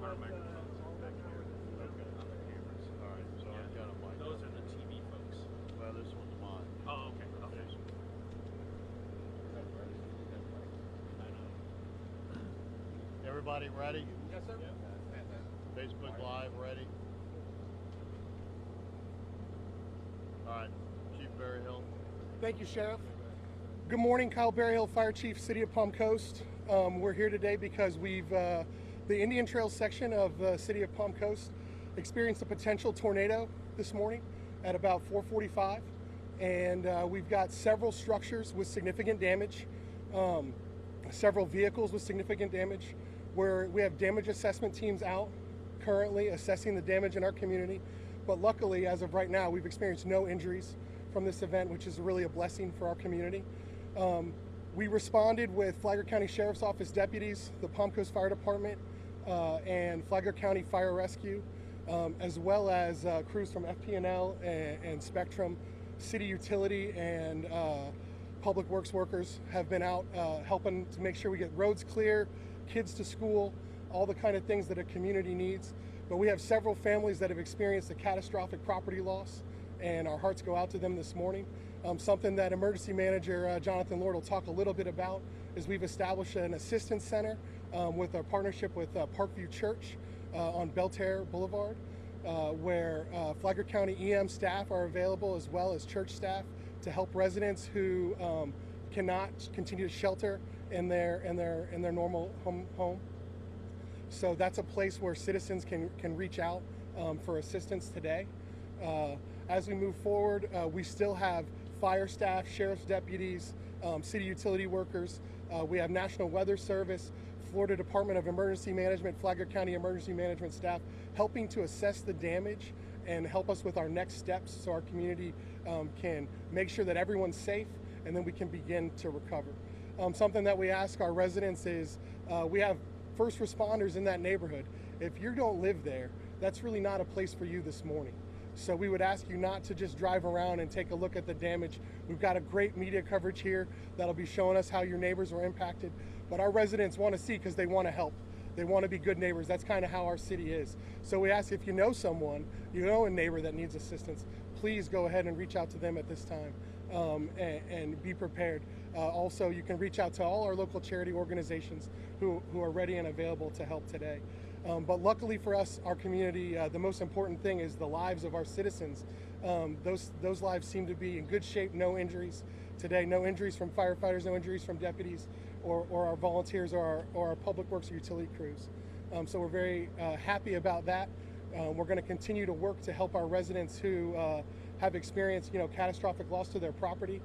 our microphones back here. Okay, on the cameras. All right, so I've got a mic. Those are the TV folks. Well, this one's mine. Oh, okay. Okay. I know. Everybody ready? Yes, sir. Yeah. Facebook Live ready? All right, Chief Berryhill. Thank you, Sheriff. Good morning, Kyle Berryhill, Fire Chief, City of Palm Coast. We're here today because the Indian Trails section of the City of Palm Coast experienced a potential tornado this morning at about 4:45, and we've got several structures with significant damage, several vehicles with significant damage, where we have damage assessment teams out currently assessing the damage in our community. But luckily, as of right now, we've experienced no injuries from this event, which is really a blessing for our community. We responded with Flagler County Sheriff's Office deputies, the Palm Coast Fire Department, and Flagler County Fire Rescue, as well as crews from FP&L and Spectrum. City Utility and Public Works workers have been out helping to make sure we get roads clear, kids to school, all the kind of things that a community needs. But we have several families that have experienced a catastrophic property loss, and our hearts go out to them this morning. Something that Emergency Manager Jonathan Lord will talk a little bit about is we've established an assistance center with a partnership with Parkview Church on Belterre Boulevard, where Flagler County EM staff are available, as well as church staff, to help residents who cannot continue to shelter in their normal home. So that's a place where citizens can reach out for assistance today. As we move forward, we still have fire staff, sheriff's deputies, city utility workers. We have National Weather Service, Florida Department of Emergency Management, Flagler County Emergency Management staff helping to assess the damage and help us with our next steps so our community can make sure that everyone's safe, and then we can begin to recover. Something that we ask our residents is we have first responders in that neighborhood. If you don't live there, that's really not a place for you this morning. So we would ask you not to just drive around and take a look at the damage. We've got a great media coverage here that'll be showing us how your neighbors were impacted. But our residents want to see because they want to help. They want to be good neighbors. That's kind of how our city is. So we ask if you know someone, you know a neighbor that needs assistance, please go ahead and reach out to them at this time and be prepared. Also, you can reach out to all our local charity organizations who are ready and available to help today. But luckily for us, our community, the most important thing is the lives of our citizens. Those lives seem to be in good shape, no injuries today, no injuries from firefighters, no injuries from deputies or our volunteers or our public works or utility crews. So we're very happy about that. We're going to continue to work to help our residents who have experienced catastrophic loss to their property,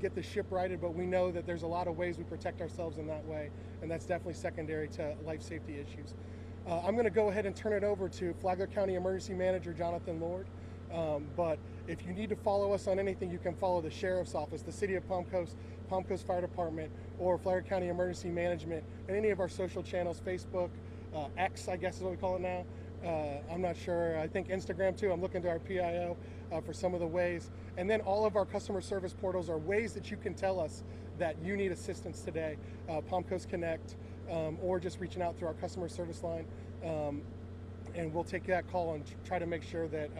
get the ship righted, but we know that there's a lot of ways we protect ourselves in that way, and that's definitely secondary to life safety issues. I'm going to go ahead and turn it over to Flagler County Emergency Manager Jonathan Lord, but if you need to follow us on anything, you can follow the Sheriff's Office, the City of Palm Coast Fire Department, or Flagler County Emergency Management, and any of our social channels, Facebook, X, I guess is what we call it now. I'm not sure. I think Instagram too. I'm looking to our PIO for some of the ways. And then all of our customer service portals are ways that you can tell us that you need assistance today. Palm Coast Connect, or just reaching out through our customer service line. And we'll take that call and try to make sure that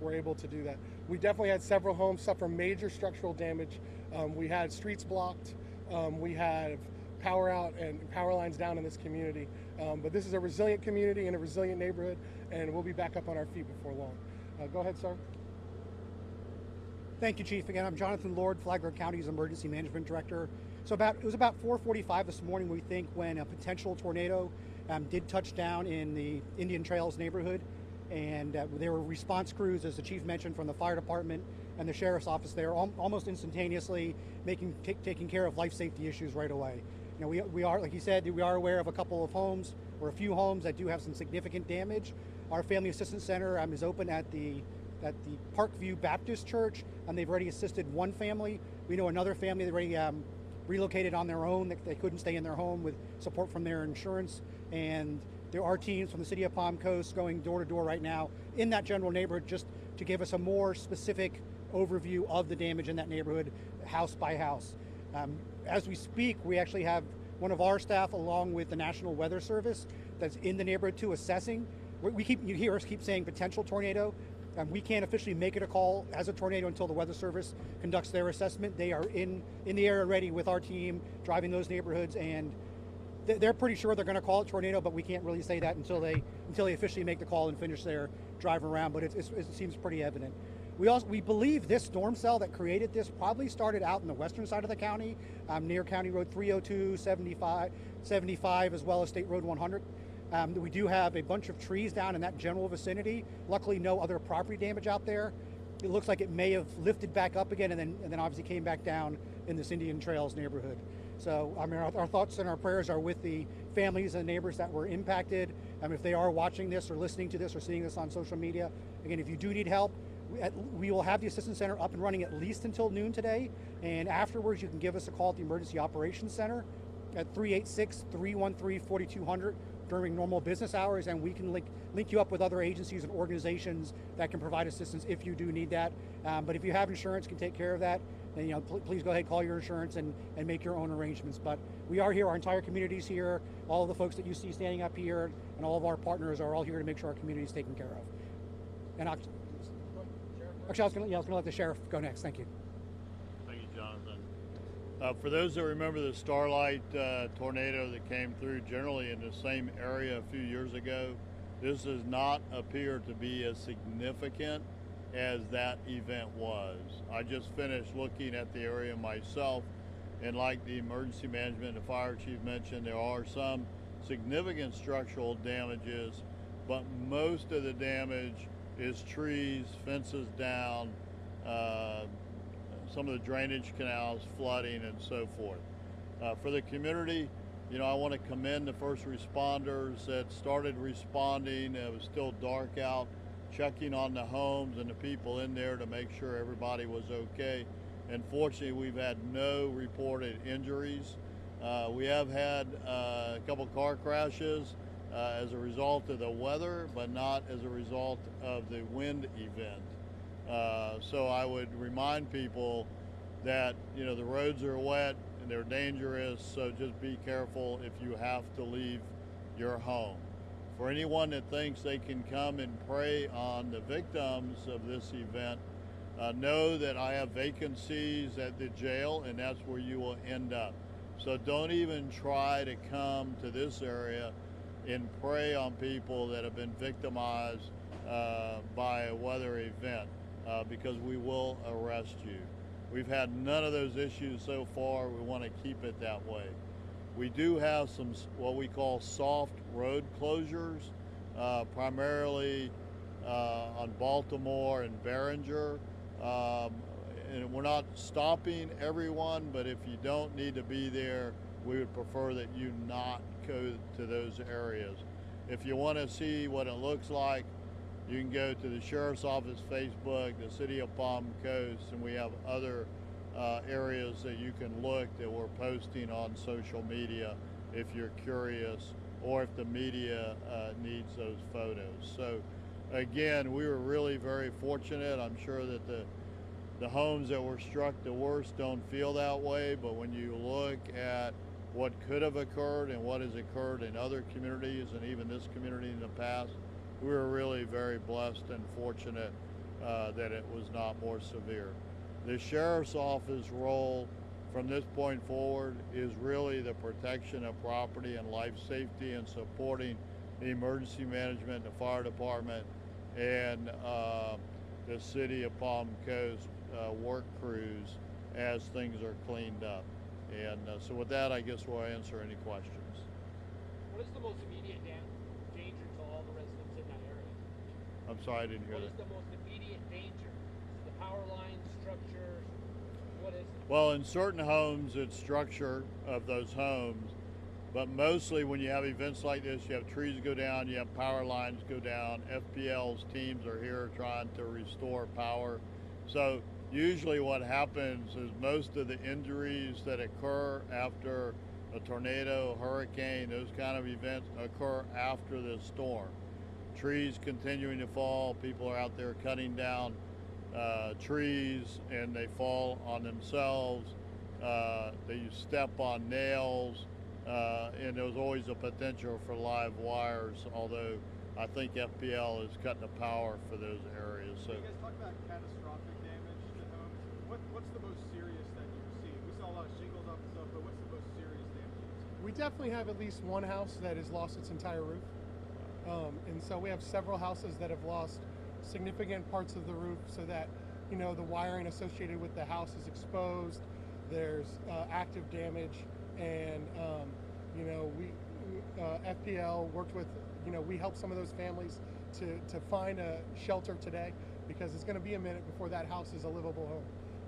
we're able to do that. We definitely had several homes suffer major structural damage. We had streets blocked. We have power out and power lines down in this community. But this is a resilient community and a resilient neighborhood, and we'll be back up on our feet before long. Go ahead, sir. Thank you, Chief. Again, I'm Jonathan Lord, Flagler County's Emergency Management Director. So it was about 4:45 this morning, we think, when a potential tornado did touch down in the Indian Trails neighborhood. And there were response crews, as the Chief mentioned, from the fire department and the Sheriff's Office there, almost instantaneously taking care of life safety issues right away. We are, like you said, we are aware of a couple of homes or a few homes that do have some significant damage. Our Family Assistance Center is open at the Parkview Baptist Church, and they've already assisted one family. We know another family that already relocated on their own. They couldn't stay in their home with support from their insurance. And there are teams from the City of Palm Coast going door to door right now in that general neighborhood just to give us a more specific overview of the damage in that neighborhood, house by house. As we speak, we actually have one of our staff, along with the National Weather Service, that's in the neighborhood too, assessing. You hear us keep saying potential tornado. We can't officially make it a call as a tornado until the Weather Service conducts their assessment. They are in the area already with our team driving those neighborhoods, and they're pretty sure they're going to call it tornado, but we can't really say that until they officially make the call and finish their drive around. But it seems pretty evident. We believe this storm cell that created this probably started out in the western side of the county, near County Road 302, 75, as well as State Road 100. We do have a bunch of trees down in that general vicinity. Luckily, no other property damage out there. It looks like it may have lifted back up again and then obviously came back down in this Indian Trails neighborhood. So I mean, our thoughts and our prayers are with the families and neighbors that were impacted. If they are watching this or listening to this or seeing this on social media, again, if you do need help, we will have the Assistance Center up and running at least until noon today. And afterwards, you can give us a call at the Emergency Operations Center at 386-313-4200 during normal business hours, and we can link you up with other agencies and organizations that can provide assistance if you do need that. But if you have insurance, can take care of that, then please go ahead, call your insurance and make your own arrangements. But we are here, our entire community is here. All of the folks that you see standing up here and all of our partners are all here to make sure our community is taken care of. And actually, I was going to let the sheriff go next. Thank you. Thank you, Jonathan. For those that remember the Starlight tornado that came through generally in the same area a few years ago, this does not appear to be as significant as that event was. I just finished looking at the area myself, and like the emergency management and the fire chief mentioned, there are some significant structural damages, but most of the damage is trees, fences down, some of the drainage canals flooding, and so forth. For the community, I want to commend the first responders that started responding. It was still dark out, checking on the homes and the people in there to make sure everybody was okay. And fortunately, we've had no reported injuries. We have had a couple car crashes as a result of the weather, but not as a result of the wind event. So I would remind people that the roads are wet and they're dangerous, so just be careful if you have to leave your home. For anyone that thinks they can come and pray on the victims of this event, know that I have vacancies at the jail, and that's where you will end up. So don't even try to come to this area and prey on people that have been victimized by a weather event, because we will arrest you. We've had none of those issues so far. We want to keep it that way. We do have some what we call soft road closures, primarily on Baltimore and Behringer. And we're not stopping everyone, but if you don't need to be there, we would prefer that you not go to those areas. If you want to see what it looks like, you can go to the Sheriff's Office Facebook, the City of Palm Coast, and we have other areas that you can look that we're posting on social media if you're curious, or if the media needs those photos. So again, we were really very fortunate. I'm sure that the homes that were struck the worst don't feel that way, but when you look at what could have occurred and what has occurred in other communities and even this community in the past, we were really very blessed and fortunate that it was not more severe. The Sheriff's Office role from this point forward is really the protection of property and life safety, and supporting the emergency management, the fire department, and the City of Palm Coast work crews as things are cleaned up. And so with that, I guess we'll answer any questions. What is the most immediate danger to all the residents in that area? I'm sorry, I didn't hear What that. is the most immediate danger? Is it the power lines, structure? What is it? Well, in certain homes, it's structure of those homes, but mostly when you have events like this, you have trees go down, you have power lines go down. FPL's teams are here trying to restore power. So usually what happens is most of the injuries that occur after a tornado, hurricane, those kind of events occur after the storm. Trees continuing to fall, people are out there cutting down trees and they fall on themselves. They step on nails. and there was always a potential for live wires, although I think FPL is cutting the power for those areas. So you guys talk about catastrophic damage to homes. What's the most serious that you've seen? We saw a lot of shingles off and stuff, but what's the most serious damage you've seen? We definitely have at least one house that has lost its entire roof. And so we have several houses that have lost significant parts of the roof, so that, you know, the wiring associated with the house is exposed. There's active damage, and you know, FPL worked with, you know, we helped some of those families to find a shelter today, because it's going to be a minute before that house is a livable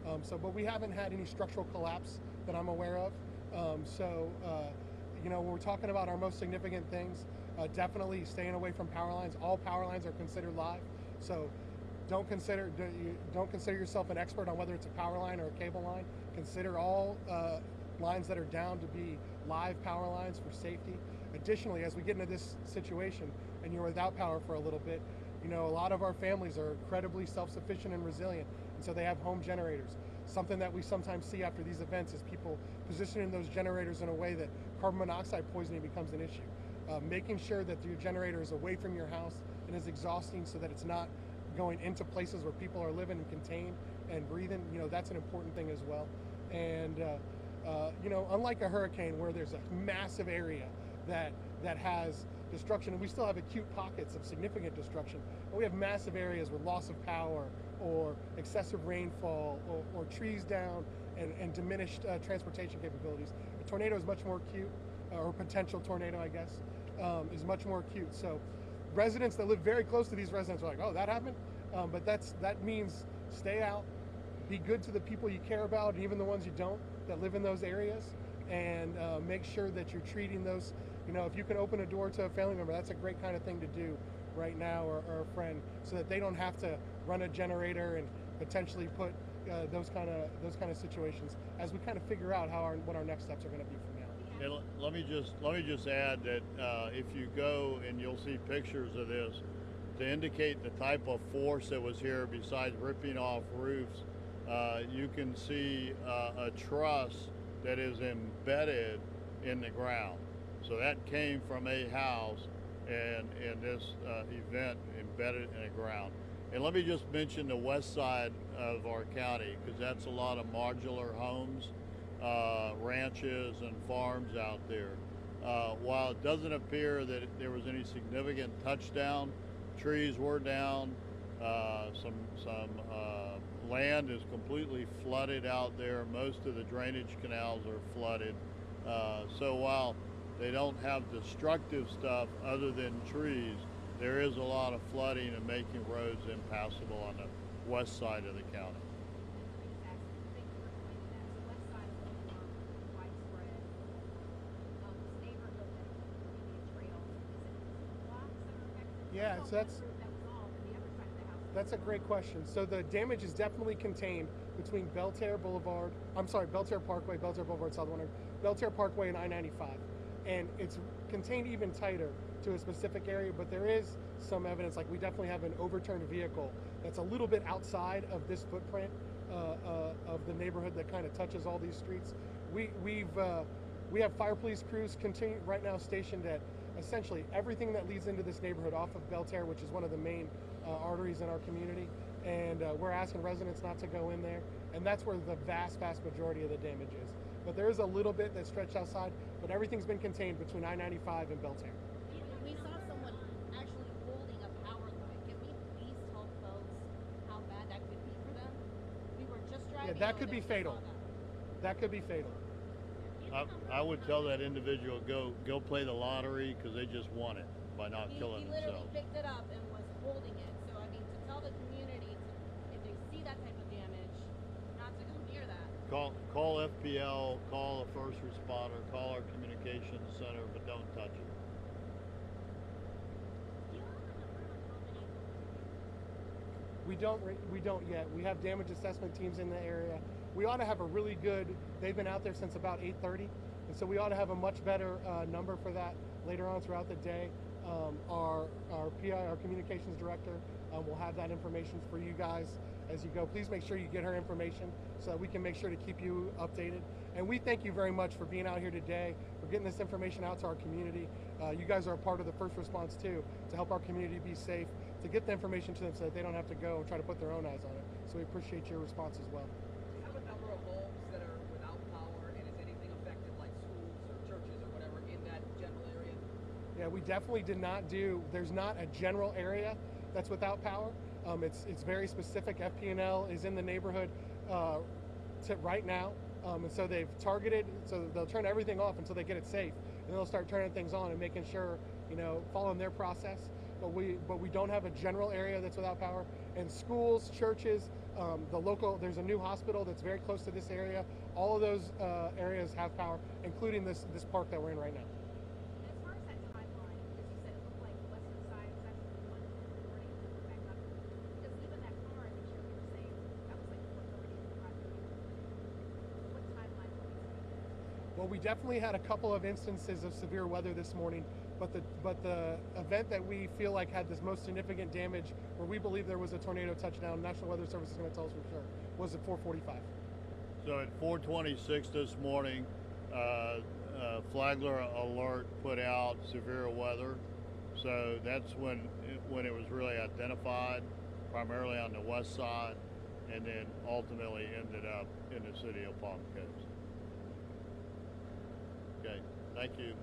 home. But we haven't had any structural collapse that I'm aware of. You know, when we're talking about our most significant things, definitely staying away from power lines. All power lines are considered live, so don't consider yourself an expert on whether it's a power line or a cable line. Consider all lines that are down to be live power lines for safety. Additionally, as we get into this situation and you're without power for a little bit, you know, a lot of our families are incredibly self-sufficient and resilient, and so they have home generators. Something that we sometimes see after these events is people positioning those generators in a way that carbon monoxide poisoning becomes an issue. Making sure that your generator is away from your house and is exhausting, so that it's not going into places where people are living and contained and breathing, you know, that's an important thing as well. And you know, unlike a hurricane where there's a massive area that has destruction, and we still have acute pockets of significant destruction, but we have massive areas with loss of power or excessive rainfall or trees down and diminished transportation capabilities. A tornado is much more acute, or potential tornado, I guess, is much more acute. So residents that live very close to these residents are like, oh, that happened? But that means stay out, be good to the people you care about, and even the ones you don't, that live in those areas, and make sure that you're treating those, you know, if you can open a door to a family member, that's a great kind of thing to do right now, or a friend, so that they don't have to run a generator and potentially put those kind of situations, as we kind of figure out what our next steps are going to be from now. And let me just add that if you go and you'll see pictures of this, to indicate the type of force that was here, besides ripping off roofs, you can see a truss that is embedded in the ground. So that came from a house, and this event embedded in the ground. And let me just mention the west side of our county, because that's a lot of modular homes, ranches and farms out there. While it doesn't appear that there was any significant touchdown, trees were down, some land is completely flooded out there. Most of the drainage canals are flooded. So while they don't have destructive stuff other than trees, there is a lot of flooding and making roads impassable on the west side of the county. Thank you for pointing that. So west side is a little more widespread. This neighborhood that Indian Trail, is it blocks that are affected? Yeah, so that's that was all on the other side of the house. That's a great question. So the damage is definitely contained between Belterre Parkway, Belterre Boulevard, South 100, Belterre Parkway, and I-95. And it's contained even tighter to a specific area, but there is some evidence, like we definitely have an overturned vehicle that's a little bit outside of this footprint of the neighborhood that kind of touches all these streets. We have fire police crews right now stationed at essentially everything that leads into this neighborhood off of Belterre, which is one of the main arteries in our community, and we're asking residents not to go in there, and that's where the vast majority of the damage is. But there is a little bit that's stretched outside, but everything's been contained between I-95 and Belterre. We saw someone actually holding a power line. Can we please tell folks how bad that could be for them? We were just driving. Yeah, that over could be there, we fatal. saw that. That could be fatal. I would tell that individual, go play the lottery, because they just won it by not killing He literally themselves. picked it up and was holding it. So I mean, to tell the community, if they see that type of damage, not to go near that. Call FPL, call a first responder, call our communications center, but don't touch it. We don't yet. We have damage assessment teams in the area. We ought to have a really good, they've been out there since about 8:30, and so we ought to have a much better number for that later on throughout the day. Our PI, our communications director, will have that information for you guys as you go. Please make sure you get her information so that we can make sure to keep you updated. And we thank you very much for being out here today, for getting this information out to our community. You guys are a part of the first response too, to help our community be safe, to get the information to them so that they don't have to go and try to put their own eyes on it. So we appreciate your response as well. Do you have a number of homes that are without power, and is anything affected, like schools or churches or whatever, in that general area? Yeah, we definitely did not do. There's not a general area that's without power. It's very specific. FP&L is in the neighborhood right now, and so they've targeted. So they'll turn everything off until they get it safe, and they'll start turning things on and making sure, following their process. But we don't have a general area that's without power. And schools, churches, there's a new hospital that's very close to this area. All of those areas have power, including this park that we're in right now. And as far as that timeline, because you said it looked like the western side was actually the one in the morning and then back up. Because even that car in the picture you were saying, that was like 4:30 to 5:30. What timeline were we seeing? Well, we definitely had a couple of instances of severe weather this morning, but the event that we feel like had this most significant damage, where we believe there was a tornado touchdown, National Weather Service is going to tell us for sure, was at 4:45. So at 4:26 this morning, Flagler alert put out severe weather. So that's when it was really identified, primarily on the west side, and then ultimately ended up in the city of Palm Coast. Okay, thank you.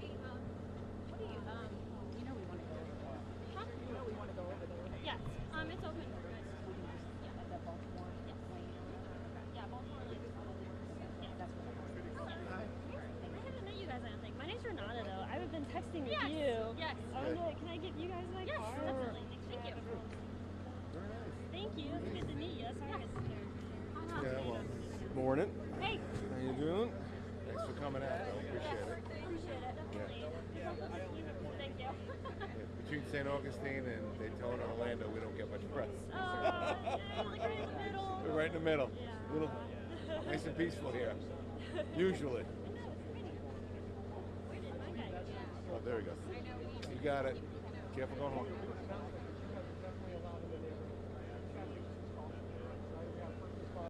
Hey, what do you, You know we want to go over there. huh? You know we want to go over there. Yes, it's open. At that Baltimore lane. Yeah, Baltimore. Yeah, that's what I want. I haven't met you guys, I don't think. My name's Renata, though. I haven't been texting with Yes, you. yes. Can I give you guys my Yes, card? definitely. Thank you. Thank you. It's good to meet you. Sorry I missed you there. Yeah, well, morning. Hey, How you doing? Thanks for coming out. I appreciate it. appreciate it. Definitely. Thank you. Between St. Augustine and Daytona, Orlando, we don't get much press. Yeah, like right in the middle. We're right in the middle. Yeah. Little nice and peaceful here. Usually. Where did my guy go? Oh, there we go. You got it. Careful going home.